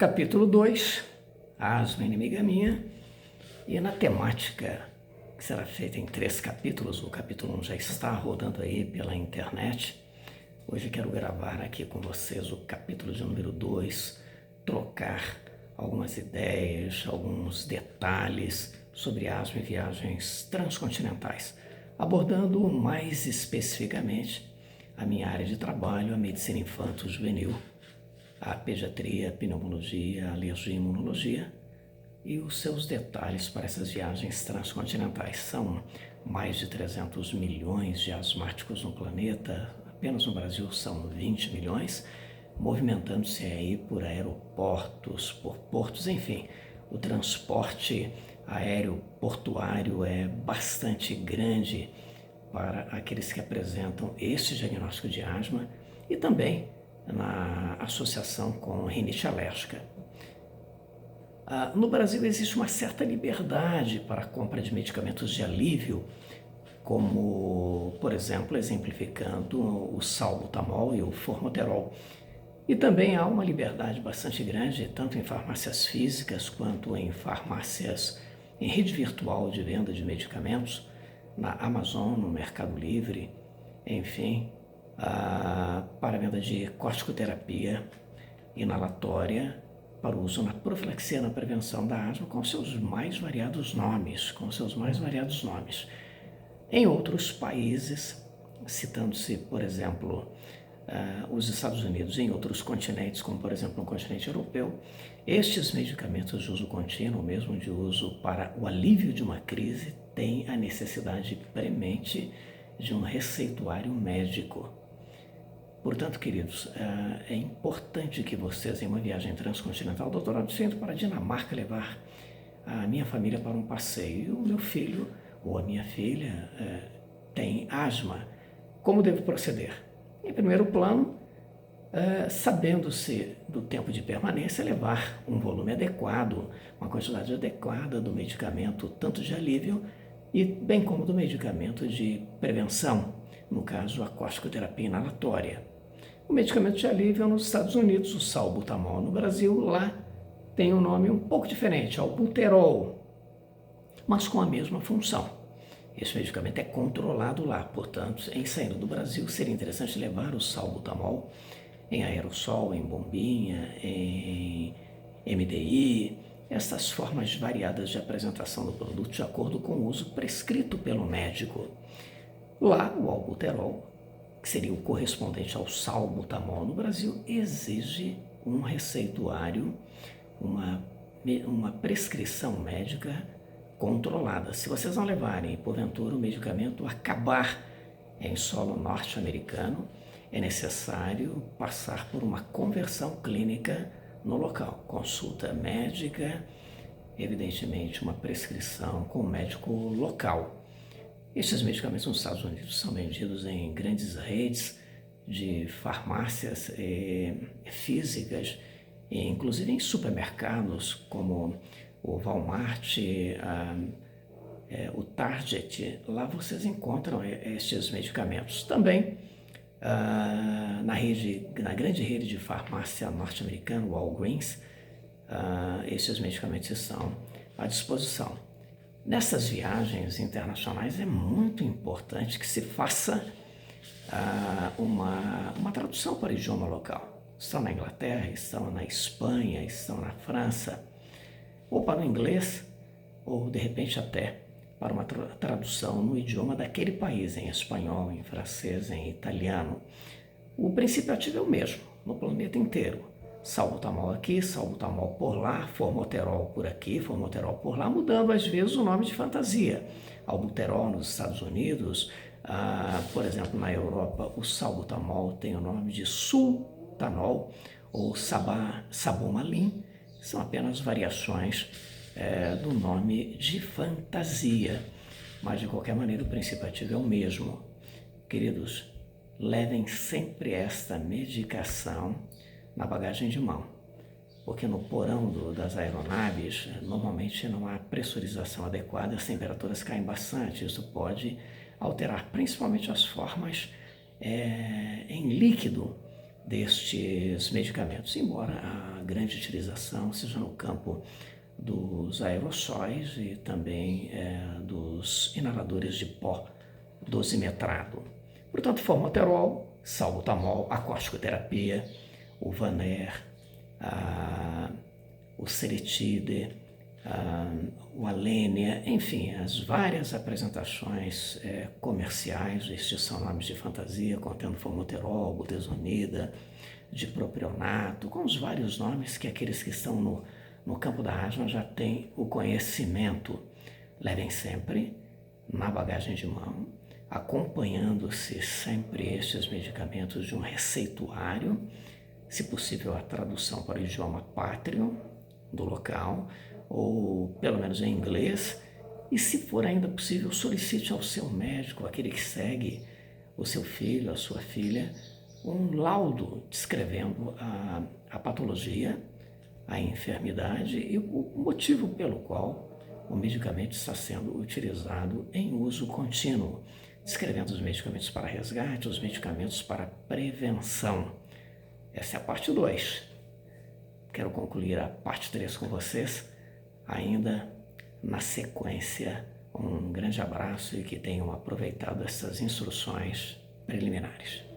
Capítulo 2, Asma, inimiga minha, e na temática que será feita em 3 capítulos, o capítulo 1 já está rodando aí pela internet. Hoje quero gravar aqui com vocês o capítulo de número 2, trocar algumas ideias, alguns detalhes sobre asma e viagens transcontinentais, abordando mais especificamente a minha área de trabalho, a medicina infanto-juvenil, a pediatria, a pneumologia, a alergia e imunologia e os seus detalhes para essas viagens transcontinentais. São mais de 300 milhões de asmáticos no planeta, apenas no Brasil são 20 milhões, movimentando-se aí por aeroportos, por portos, enfim. O transporte aéreo portuário é bastante grande para aqueles que apresentam esse diagnóstico de asma e também na associação com rinite alérgica. No Brasil existe uma certa liberdade para a compra de medicamentos de alívio, como, por exemplo, exemplificando o salbutamol e o formoterol. E também há uma liberdade bastante grande, tanto em farmácias físicas quanto em farmácias em rede virtual de venda de medicamentos, na Amazon, no Mercado Livre, enfim, para a venda de corticoterapia inalatória para o uso na profilaxia, na prevenção da asma, com seus mais variados nomes, Em outros países, citando-se, por exemplo, os Estados Unidos, em outros continentes, como por exemplo no continente europeu, estes medicamentos de uso contínuo, mesmo de uso para o alívio de uma crise, têm a necessidade premente de um receituário médico. Portanto, queridos, é importante que vocês, em uma viagem transcontinental, doutorado, estou indo para a Dinamarca levar a minha família para um passeio. E o meu filho ou a minha filha tem asma. Como devo proceder? Em primeiro plano, sabendo-se do tempo de permanência, levar um volume adequado, uma quantidade adequada do medicamento, tanto de alívio e bem como do medicamento de prevenção, no caso a corticoterapia inalatória. O medicamento de alívio nos Estados Unidos, o salbutamol. No Brasil, lá tem um nome um pouco diferente, albuterol, mas com a mesma função. Esse medicamento é controlado lá, portanto, em saindo do Brasil, seria interessante levar o salbutamol em aerossol, em bombinha, em MDI, essas formas variadas de apresentação do produto de acordo com o uso prescrito pelo médico. Lá, o albuterol, que seria o correspondente ao salbutamol no Brasil, exige um receituário, uma prescrição médica controlada. Se vocês não levarem, porventura, o medicamento acabar em solo norte-americano, é necessário passar por uma conversão clínica no local. Consulta médica, evidentemente uma prescrição com o médico local. Esses medicamentos nos Estados Unidos são vendidos em grandes redes de farmácias físicas, inclusive em supermercados como o Walmart, o Target. Lá vocês encontram estes medicamentos. Também na grande rede de farmácia norte-americana, Walgreens, esses medicamentos estão à disposição. Nessas viagens internacionais é muito importante que se faça uma tradução para o idioma local. Estão na Inglaterra, estão na Espanha, estão na França, ou para o inglês, ou de repente até para uma tradução no idioma daquele país, em espanhol, em francês, em italiano. O princípio ativo é o mesmo, no planeta inteiro. Salbutamol aqui, salbutamol por lá, formoterol por aqui, formoterol por lá, mudando às vezes o nome de fantasia. Albuterol nos Estados Unidos, por exemplo, na Europa, o salbutamol tem o nome de sultanol ou sabomalin, são apenas variações do nome de fantasia, mas de qualquer maneira o princípio ativo é o mesmo. Queridos, levem sempre esta medicação na bagagem de mão, porque no porão das aeronaves normalmente não há pressurização adequada, as temperaturas caem bastante, isso pode alterar principalmente as formas em líquido destes medicamentos, embora a grande utilização seja no campo dos aerossóis e também dos inaladores de pó dosimetrado. Portanto, formoterol, salbutamol, a corticoterapia, o Vaner, o Seretide, o Alenia, enfim, as várias apresentações comerciais, estes são nomes de fantasia, contendo formoterol, budesonida, dipropionato, com os vários nomes que aqueles que estão no campo da asma já têm o conhecimento. Levem sempre na bagagem de mão, acompanhando-se sempre estes medicamentos de um receituário, se possível a tradução para o idioma pátrio do local, ou pelo menos em inglês, e se for ainda possível, solicite ao seu médico, aquele que segue o seu filho, a sua filha, um laudo descrevendo a patologia, a enfermidade e o motivo pelo qual o medicamento está sendo utilizado em uso contínuo, descrevendo os medicamentos para resgate, os medicamentos para prevenção. Essa é a parte 2. Quero concluir a parte 3 com vocês ainda na sequência. Um grande abraço e que tenham aproveitado essas instruções preliminares.